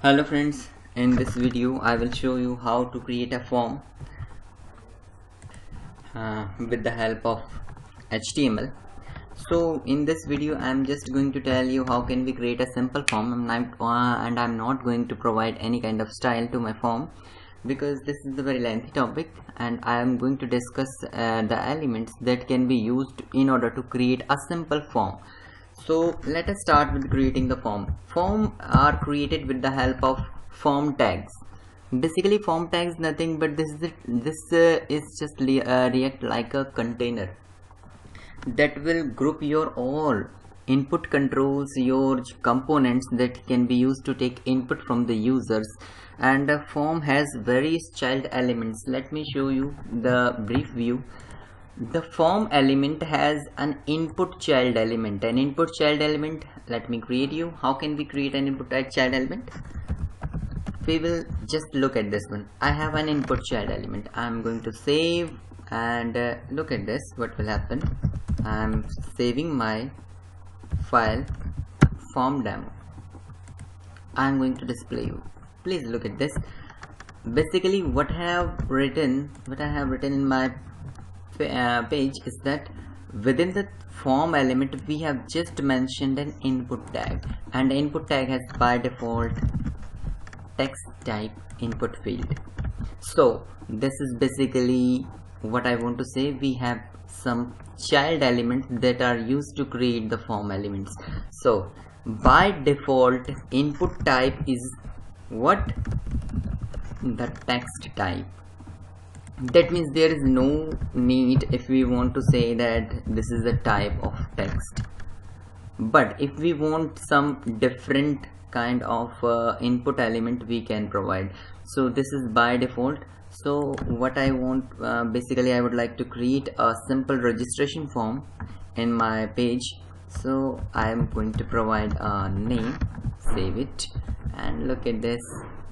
Hello friends, in this video I will show you how to create a form with the help of HTML. So in this video I am just going to tell you how can we create a simple form, and I'm not going to provide any kind of style to my form because this is a very lengthy topic, and I am going to discuss the elements that can be used in order to create a simple form. So let us start with creating the form. Form are created with the help of form tags. Basically form tags nothing but this is just react like a container that will group your all input controls, your components that can be used to take input from the users. And a form has various child elements. Let me show you the brief view. The form element has an input child element. An input child element, let me create you. How can we create an input child element? We will just look at this one. I have an input child element. I'm going to save and look at this. What will happen? I'm saving my file form demo. I'm going to display you. Please look at this. Basically what I have written in my page is that within the form element we have just mentioned an input tag, and the input tag has by default text type input field. So this is basically what I want to say. We have some child elements that are used to create the form elements. So by default input type is what? The text type. That means there is no need if we want to say that this is a type of text. But if we want some different kind of input element, we can provide. So this is by default. So what I want, basically I would like to create a simple registration form in my page. So I am going to provide a name, save it, and look at this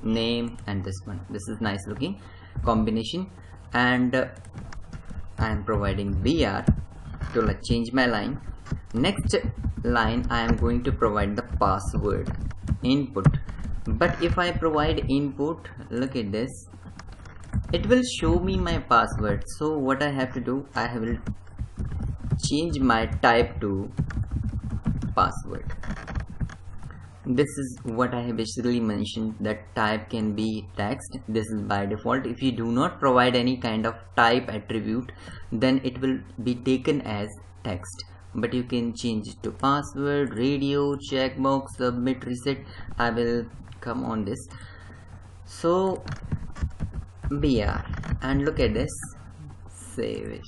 name and this one. This is nice looking combination. And I am providing BR to change my line. Next line I am going to provide the password input. But if I provide input, look at this, it will show me my password. So what I have to do, I will change my type to password. This is what I have basically mentioned, that type can be text. This is by default. If you do not provide any kind of type attribute, then it will be taken as text, but you can change it to password, radio, checkbox, submit, reset. I will come on this. So BR, and look at this, save it,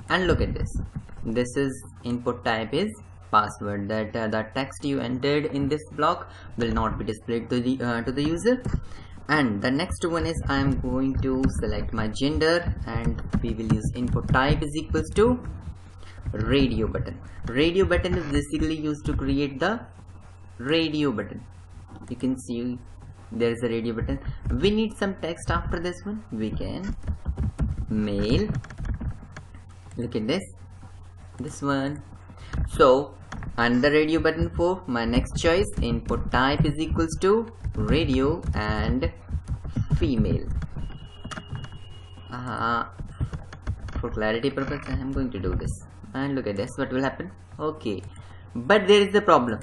and look at this. This is input type is password. That the text you entered in this block will not be displayed to the user. And the next one is I am going to select my gender, and we will use input type is equals to radio button. Radio button is basically used to create the radio button. You can see there is a radio button. We need some text after this one. We can mail. Look at this one. So under radio button 4, my next choice, input type is equals to radio and female. For clarity purpose I am going to do this, and look at this, what will happen? Okay, but there is a problem.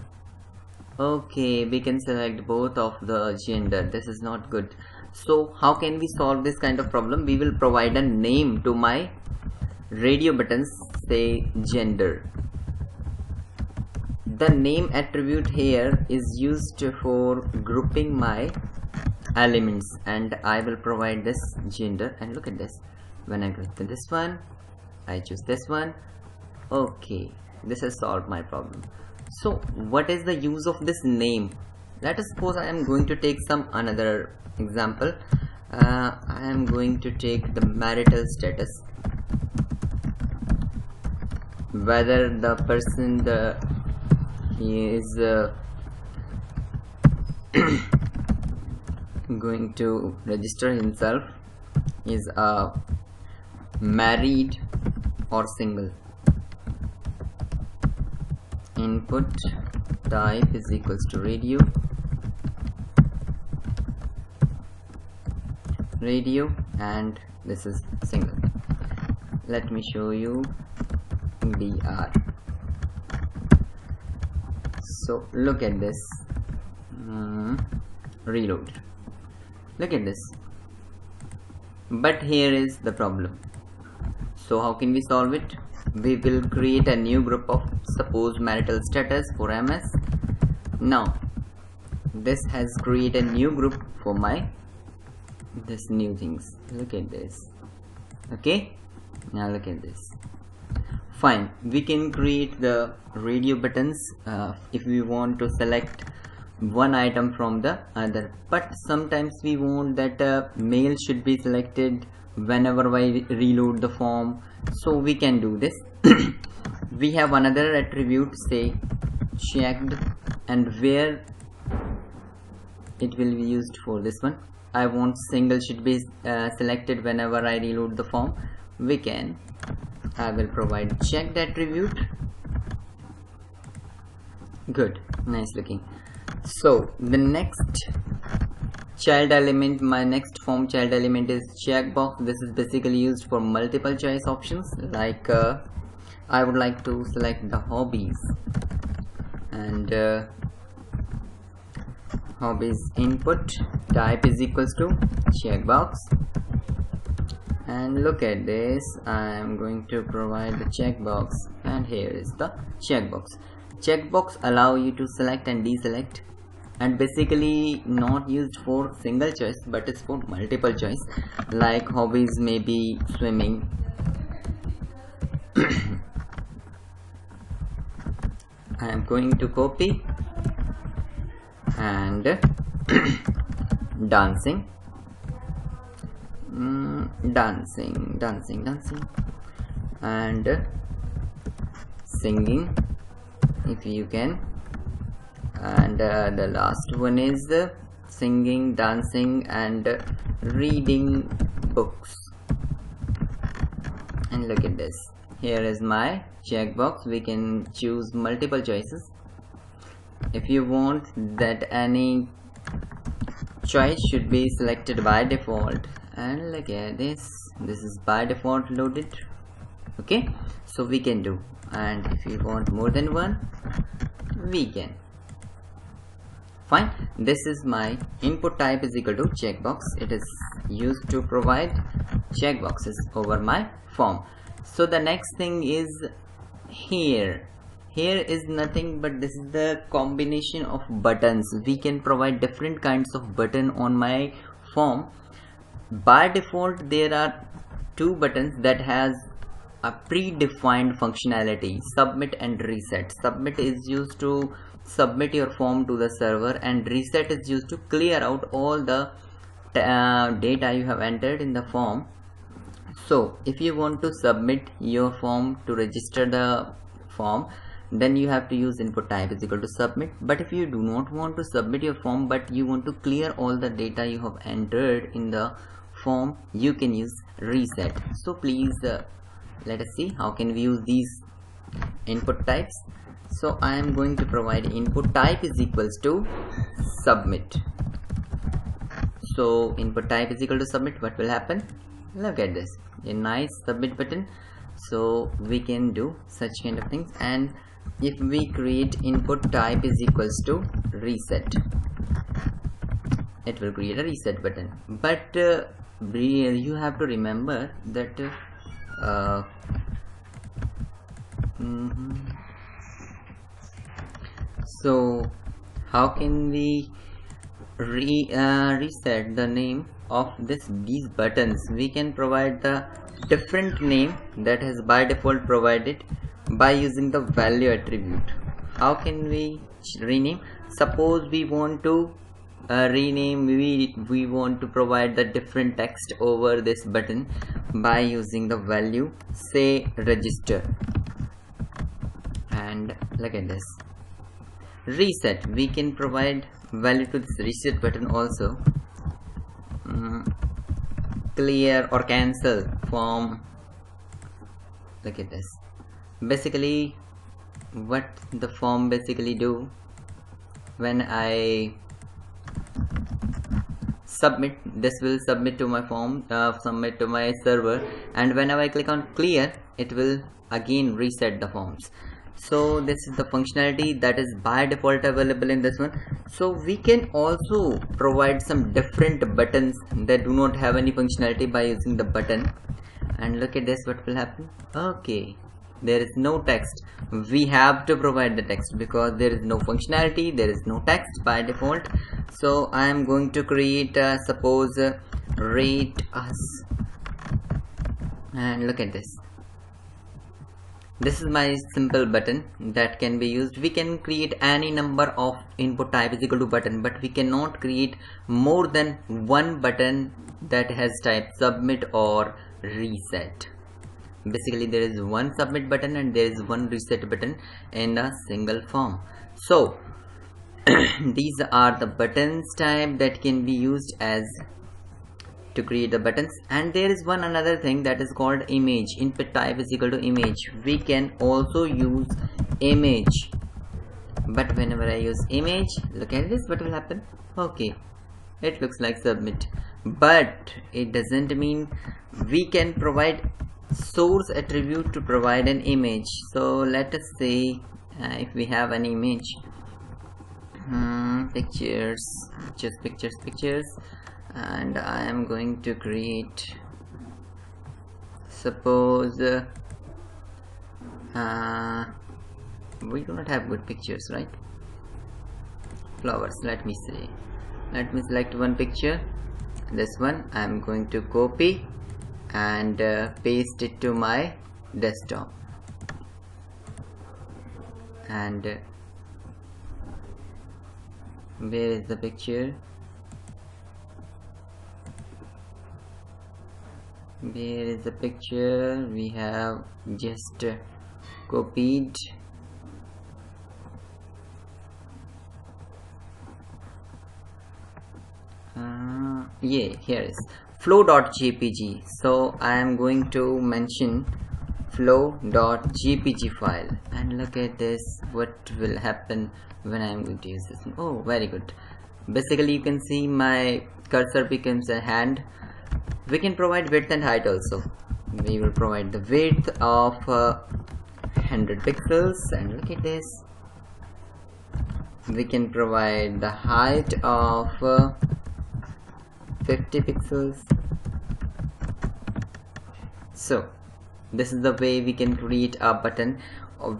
Okay, we can select both of the gender. This is not good. So how can we solve this kind of problem? We will provide a name to my radio buttons, say gender. The name attribute here is used for grouping my elements, and I will provide this gender. And look at this, when I click this one, I choose this one. Okay, this has solved my problem. So what is the use of this name? Let us suppose I am going to take some another example. I am going to take the marital status, whether the person he is going to register himself is married or single. Input type is equals to radio radio, and this is single. Let me show you BR. So look at this. Reload. Look at this. But here is the problem. So how can we solve it? We will create a new group of suppose marital status for MS. Now this has created a new group for my this new things. Look at this. Okay, now look at this. Fine, we can create the radio buttons if we want to select one item from the other, but sometimes we want that mail should be selected whenever I reload the form, so we can do this. We have another attribute, say checked, and where it will be used for this one. I want single should be selected whenever I reload the form. I will provide checked attribute. Good, nice looking. So the next child element, my next form child element is checkbox. This is basically used for multiple choice options, like I would like to select the hobbies, and hobbies input type is equals to checkbox. And look at this, I am going to provide the checkbox, and here is the checkbox. Checkbox allow you to select and deselect, and basically not used for single choice but it's for multiple choice, like hobbies may be swimming. I am going to copy and dancing, dancing, and singing if you can, and the last one is singing, dancing, and reading books. And look at this, here is my checkbox. We can choose multiple choices if you want that any choice should be selected by default. And look at this, this is by default loaded. Okay, so we can do, and if you want more than one, we can. Fine, this is my input type is equal to checkbox. It is used to provide checkboxes over my form. So the next thing is here is nothing but this is the combination of buttons. We can provide different kinds of button on my form. By default there are two buttons that has a predefined functionality, submit and reset. Submit is used to submit your form to the server, and reset is used to clear out all the data you have entered in the form. So if you want to submit your form to register the form, then you have to use input type is equal to submit. But if you do not want to submit your form but you want to clear all the data you have entered in the form, you can use reset. So please let us see how can we use these input types. So I am going to provide input type is equals to submit. So input type is equal to submit. What will happen? Look at this, a nice submit button. So we can do such kind of things. And if we create input type is equals to reset, it will create a reset button. But you have to remember that so how can we reset the name of these buttons? We can provide the different name that has by default provided by using the value attribute. How can we rename? Suppose we want to rename, we want to provide the different text over this button by using the value, say register. And look at this, reset, we can provide value to this reset button also. Clear or cancel form. Look at this, basically what the form basically do, when I submit. This will submit to my form, submit to my server, and whenever I click on clear, it will again reset the forms. So this is the functionality that is by default available in this one. So we can also provide some different buttons that do not have any functionality by using the button. And look at this, what will happen. Okay, there is no text. We have to provide the text because there is no functionality, there is no text by default. So I am going to create suppose rate us, and look at this. This is my simple button that can be used. We can create any number of input type is equal to button, but we cannot create more than one button that has type submit or reset. Basically there is one submit button and there is one reset button in a single form. So these are the buttons type that can be used as to create the buttons. And there is one another thing that is called image. Input type is equal to image. We can also use image, but whenever I use image, look at this, what will happen. Okay, it looks like submit, but it doesn't mean we can provide source attribute to provide an image. So let us say if we have an image, pictures, just pictures, and I am going to create, suppose we do not have good pictures, right? Flowers, let me select one picture, this one. I am going to copy and paste it to my desktop, and where is the picture? Where is the picture? We have just copied. Yeah, here is flow.jpg. So I am going to mention flow.jpg file, and look at this, what will happen when I am going to use this. Oh, very good. Basically you can see my cursor becomes a hand. We can provide width and height also. We will provide the width of 100 pixels, and look at this. We can provide the height of 50 pixels. So this is the way we can create a button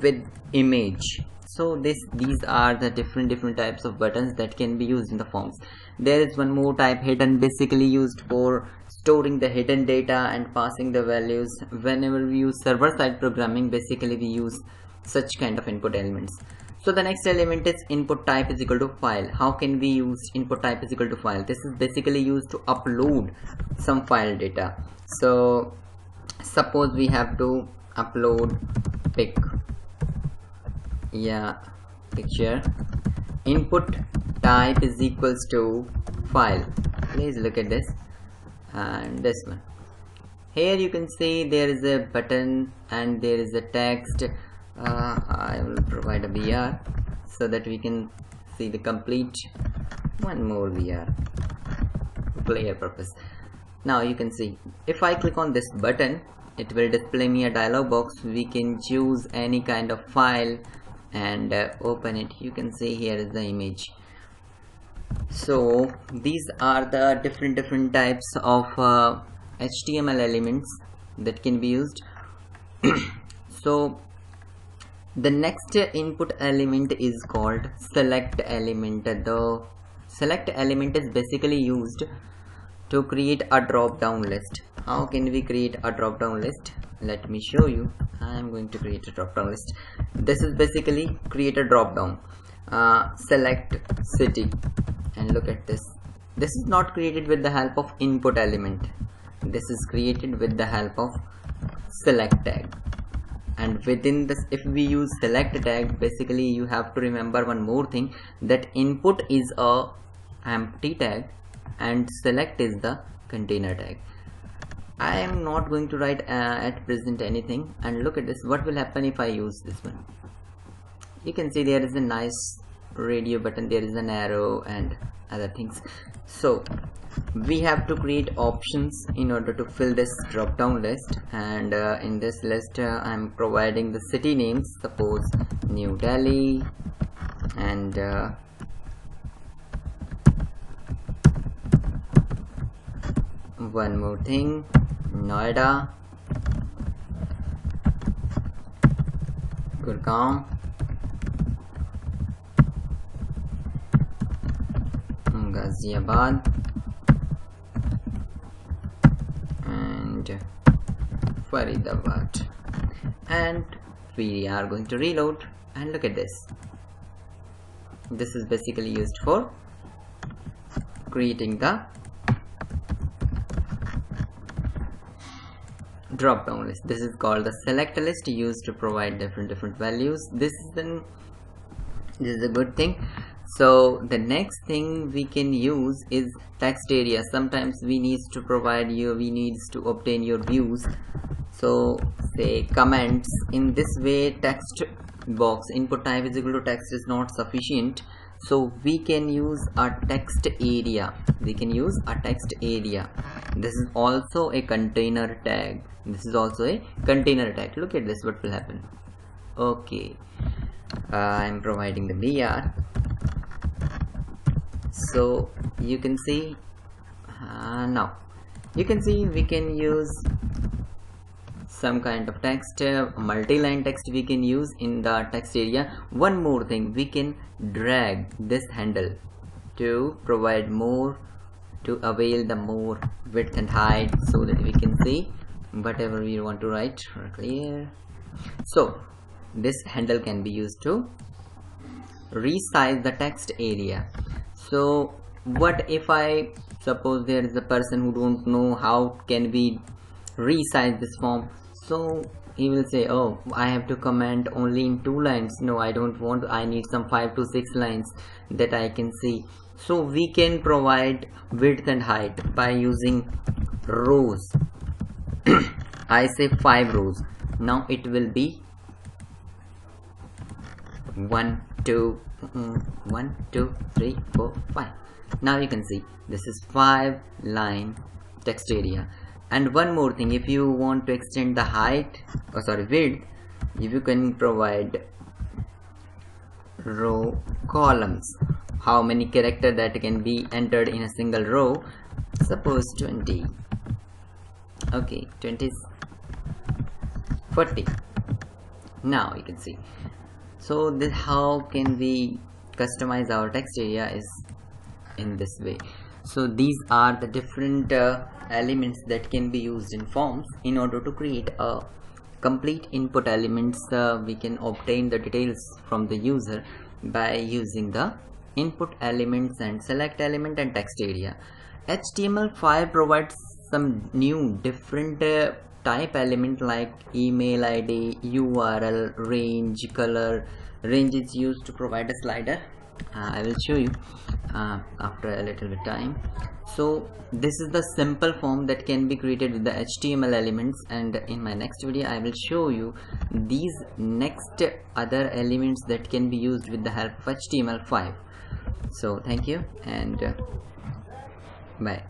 with image. So these are the different types of buttons that can be used in the forms. There is one more type, hidden, basically used for storing the hidden data and passing the values. Whenever we use server-side programming, basically we use such kind of input elements. So the next element is input type is equal to file. How can we use input type is equal to file? This is basically used to upload some file data. So suppose we have to upload picture. Input type is equals to file. Please look at this, and this one. Here you can see there is a button and there is a text. I will provide a BR so that we can see the complete. One more BR for player purpose. Now you can see if I click on this button, it will display me a dialog box. We can choose any kind of file and open it. You can see here is the image. So these are the different types of HTML elements that can be used. So the next input element is called select element. The select element is basically used to create a drop down list. How can we create a drop down list? Let me show you. I am going to create a drop down list. This is basically create a drop down, select city, and look at this. This is not created with the help of input element. This is created with the help of select tag. And within this, if we use select tag, basically you have to remember one more thing, that input is a empty tag and select is the container tag. I am not going to write at present anything, and look at this. What will happen if I use this one? You can see there is a nice radio button there is an arrow and other things. So we have to create options in order to fill this drop down list, and in this list I'm providing the city names, suppose New Delhi, and one more thing, Noida, Gurgaon, Ghaziabad, and Faridabad. And we are going to reload, and look at this. This is basically used for creating the drop down list. This is called the select list, used to provide different values. This is a good thing. So the next thing we can use is text area. Sometimes we needs to obtain your views. So say comments. In this way, text box input type is equal to text is not sufficient, so we can use a text area. This is also a container tag. Look at this, what will happen. Okay, I'm providing the BR. So you can see now we can use some kind of text, multi-line text we can use in the text area. One more thing, we can drag this handle to provide more, to avail the more width and height, so that we can see whatever we want to write clear. So this handle can be used to resize the text area. So what if I suppose there is a person who don't know how can we resize this form, so he will say, oh, I have to comment only in 2 lines. No, I don't want, I need some 5 to 6 lines that I can see. So we can provide width and height by using rows. I say 5 rows. Now it will be 1 2 3 4 5. Now you can see this is 5 line text area. And one more thing, if you want to extend the width, if you can provide row columns, how many character that can be entered in a single row, suppose 20. Okay, 20 is 40. Now you can see. So this, how can we customize our text area, is in this way. So these are the different elements that can be used in forms in order to create a complete input elements. We can obtain the details from the user by using the input elements and select element and text area. HTML5 provides some new different type element like email ID, URL, range, color. Range is used to provide a slider. I will show you after a little bit time. So this is the simple form that can be created with the HTML elements, and in my next video I will show you these next other elements that can be used with the help of HTML5. So thank you and bye.